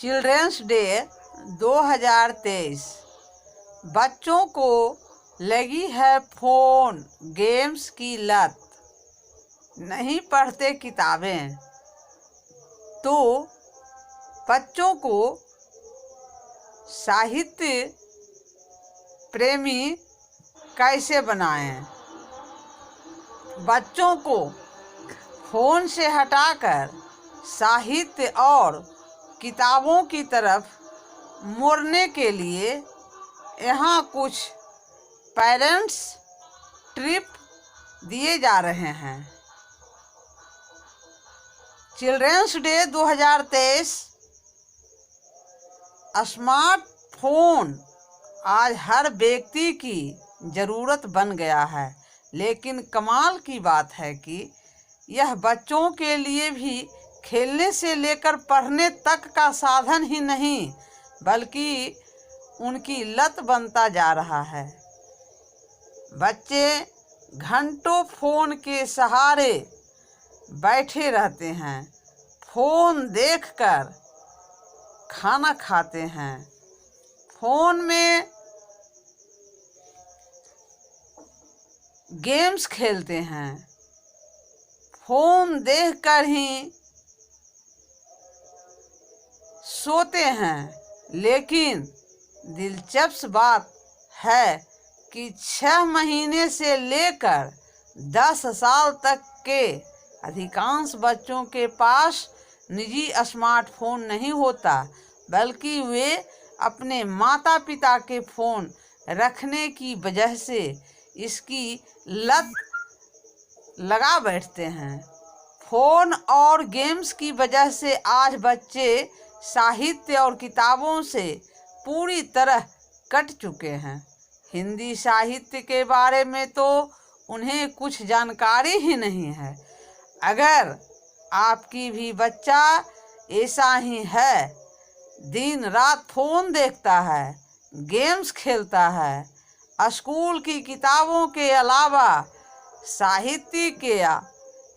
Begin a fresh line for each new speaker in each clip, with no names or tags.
Children's day 2023। बच्चों को लगी है फोन गेम्स की लत, नहीं पढ़ते किताबें। तो बच्चों को साहित्य प्रेमी कैसे बनाएं? बच्चों को फोन से हटाकर साहित्य और किताबों की तरफ मोड़ने के लिए यहाँ कुछ पेरेंट्स ट्रिप दिए जा रहे हैं। Children's day 2023। स्मार्टफोन आज हर व्यक्ति की ज़रूरत बन गया है, लेकिन कमाल की बात है कि यह बच्चों के लिए भी खेलने से लेकर पढ़ने तक का साधन ही नहीं, बल्कि उनकी लत बनता जा रहा है। बच्चे घंटों फोन के सहारे बैठे रहते हैं, फोन देखकर खाना खाते हैं, फोन में गेम्स खेलते हैं, फोन देखकर ही सोते हैं। लेकिन दिलचस्प बात है कि 6 महीने से लेकर 10 साल तक के अधिकांश बच्चों के पास निजी स्मार्टफोन नहीं होता, बल्कि वे अपने माता पिता के फ़ोन रखने की वजह से इसकी लत लगा बैठते हैं। फ़ोन और गेम्स की वजह से आज बच्चे साहित्य और किताबों से पूरी तरह कट चुके हैं। हिंदी साहित्य के बारे में तो उन्हें कुछ जानकारी ही नहीं है। अगर आपकी भी बच्चा ऐसा ही है, दिन रात फ़ोन देखता है, गेम्स खेलता है, स्कूल की किताबों के अलावा साहित्य के या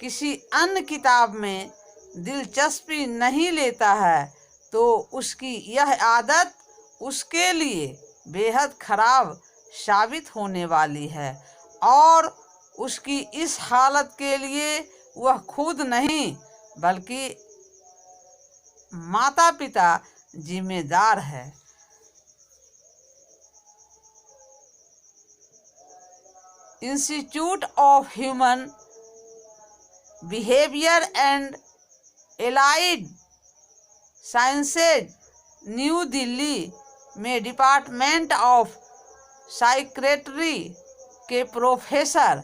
किसी अन्य किताब में दिलचस्पी नहीं लेता है, तो उसकी यह आदत उसके लिए बेहद खराब साबित होने वाली है और उसकी इस हालत के लिए वह खुद नहीं बल्कि माता पिता जिम्मेदार है। Institute of human behaviour and allied sciences new Delhi में डिपार्टमेंट ऑफ साइकेट्री के प्रोफेसर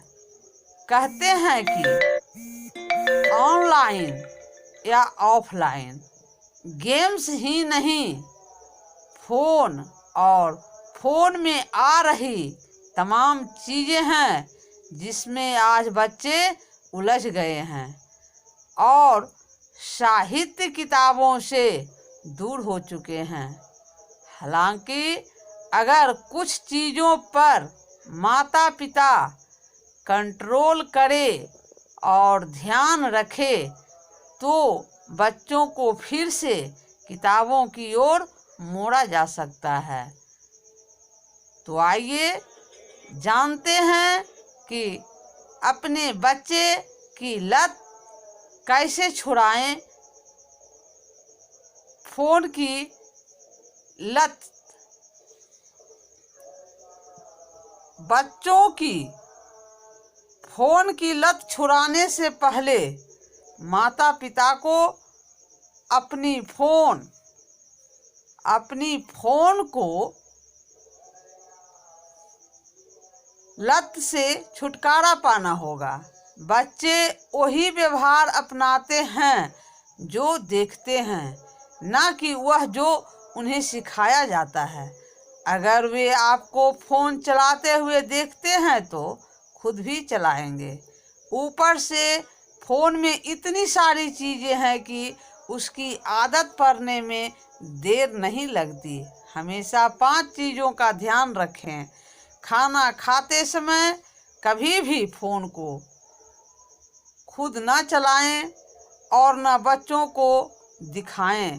कहते हैं कि ऑनलाइन या ऑफलाइन गेम्स ही नहीं, फ़ोन और फ़ोन में आ रही तमाम चीज़ें हैं जिसमें आज बच्चे उलझ गए हैं और साहित्य किताबों से दूर हो चुके हैं। हालांकि अगर कुछ चीज़ों पर माता पिता कंट्रोल करे और ध्यान रखे तो बच्चों को फिर से किताबों की ओर मोड़ा जा सकता है। तो आइए जानते हैं कि अपने बच्चे की लत कैसे छुड़ाएं। फ़ोन की लत। बच्चों की फ़ोन की लत छुड़ाने से पहले माता पिता को अपनी फ़ोन को लत से छुटकारा पाना होगा। बच्चे वही व्यवहार अपनाते हैं जो देखते हैं, ना कि वह जो उन्हें सिखाया जाता है। अगर वे आपको फ़ोन चलाते हुए देखते हैं तो खुद भी चलाएंगे। ऊपर से फ़ोन में इतनी सारी चीज़ें हैं कि उसकी आदत पड़ने में देर नहीं लगती। हमेशा 5 चीज़ों का ध्यान रखें। खाना खाते समय कभी भी फ़ोन को खुद ना चलाएं और ना बच्चों को दिखाएं।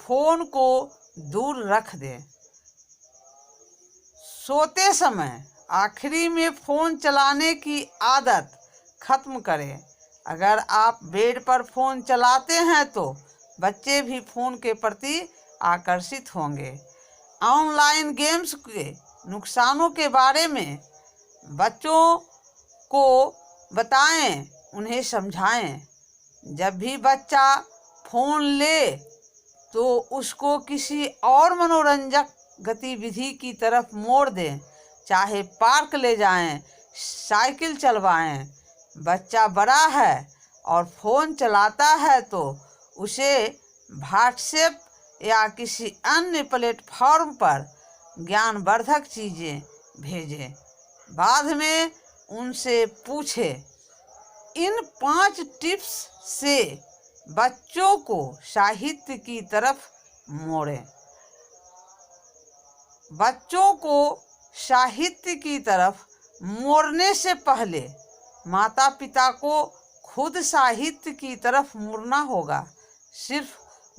फोन को दूर रख दें। सोते समय आखिरी में फोन चलाने की आदत खत्म करें। अगर आप बेड पर फोन चलाते हैं तो बच्चे भी फोन के प्रति आकर्षित होंगे। ऑनलाइन गेम्स के नुकसानों के बारे में बच्चों को बताएं, उन्हें समझाएं। जब भी बच्चा फोन ले तो उसको किसी और मनोरंजक गतिविधि की तरफ मोड़ दें, चाहे पार्क ले जाएं, साइकिल चलवाएं। बच्चा बड़ा है और फ़ोन चलाता है तो उसे व्हाट्सएप या किसी अन्य प्लेटफॉर्म पर ज्ञानवर्धक चीज़ें भेजें। बाद में उनसे पूछें। इन 5 टिप्स से बच्चों को साहित्य की तरफ मोड़ें। बच्चों को साहित्य की तरफ मोड़ने से पहले माता पिता को खुद साहित्य की तरफ मुड़ना होगा। सिर्फ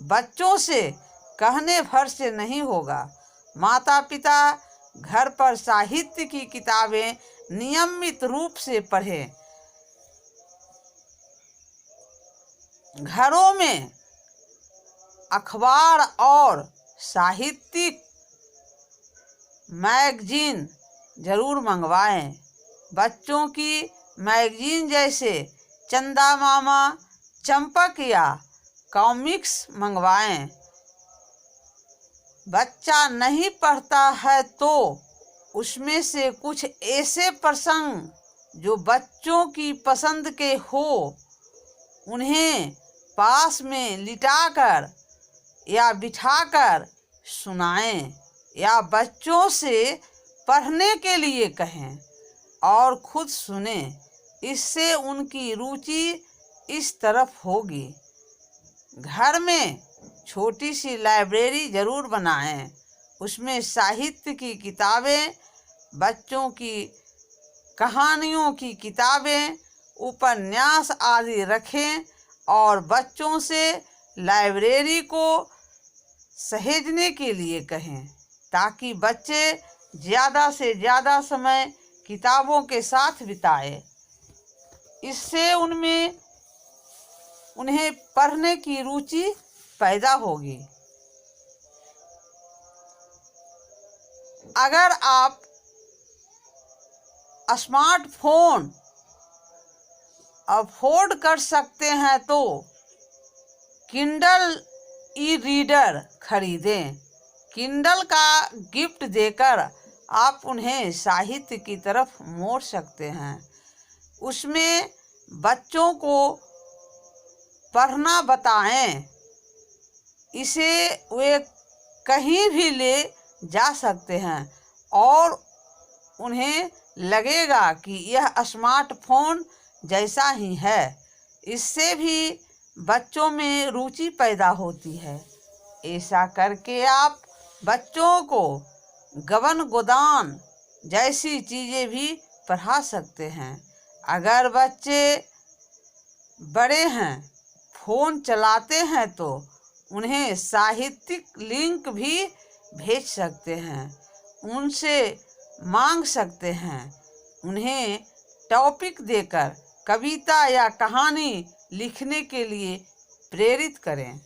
बच्चों से कहने भर से नहीं होगा। माता पिता घर पर साहित्य की किताबें नियमित रूप से पढ़ें। घरों में अखबार और साहित्यिक मैगजीन जरूर मंगवाएं। बच्चों की मैगजीन जैसे चंदा मामा, चंपक या कॉमिक्स मंगवाएं। बच्चा नहीं पढ़ता है तो उसमें से कुछ ऐसे प्रसंग जो बच्चों की पसंद के हो उन्हें पास में लिटाकर या बिठाकर सुनाएं या बच्चों से पढ़ने के लिए कहें और खुद सुने। इससे उनकी रुचि इस तरफ होगी। घर में छोटी सी लाइब्रेरी जरूर बनाएं। उसमें साहित्य की किताबें, बच्चों की कहानियों की किताबें, उपन्यास आदि रखें और बच्चों से लाइब्रेरी को सहेजने के लिए कहें ताकि बच्चे ज़्यादा से ज़्यादा समय किताबों के साथ बिताएं। इससे उन्हें पढ़ने की रुचि पैदा होगी। अगर आप स्मार्टफोन अफोर्ड कर सकते हैं तो किंडल ई-रीडर खरीदें। किंडल का गिफ्ट देकर आप उन्हें साहित्य की तरफ मोड़ सकते हैं। उसमें बच्चों को पढ़ना बताएं। इसे वे कहीं भी ले जा सकते हैं और उन्हें लगेगा कि यह स्मार्टफोन जैसा ही है। इससे भी बच्चों में रुचि पैदा होती है। ऐसा करके आप बच्चों को गबन गोदान जैसी चीज़ें भी पढ़ा सकते हैं। अगर बच्चे बड़े हैं, फ़ोन चलाते हैं तो उन्हें साहित्यिक लिंक भी भेज सकते हैं, उनसे मांग सकते हैं। उन्हें टॉपिक देकर कविता या कहानी लिखने के लिए प्रेरित करें।